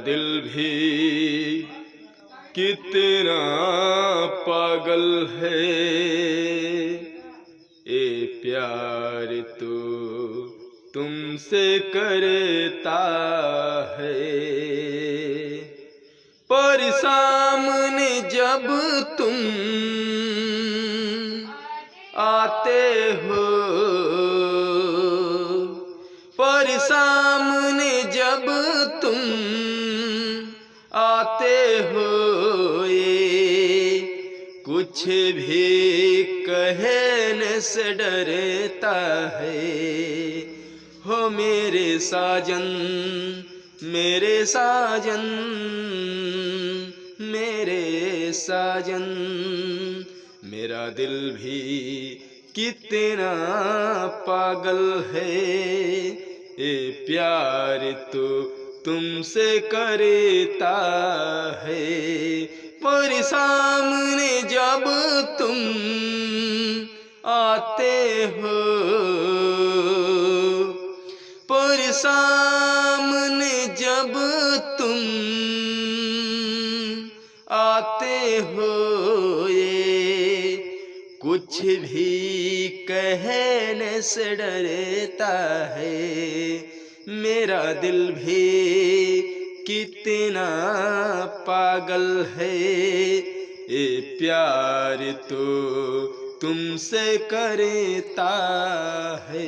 दिल भी कितना पागल है, ये प्यार तो तुमसे करता है। पर सामने जब तुम आते हो, पर सामने जब तुम आते हो, ये कुछ भी कहने से डरता है। हो मेरे साजन, मेरे साजन, मेरे साजन, मेरा दिल भी कितना पागल है, ये प्यार तो तुमसे करता है। पर सामने जब तुम आते हो, पर सामने जब तुम आते हो, ये कुछ भी कहने से डरता है। मेरा दिल भी कितना पागल है, ये प्यार तो तुमसे करता है।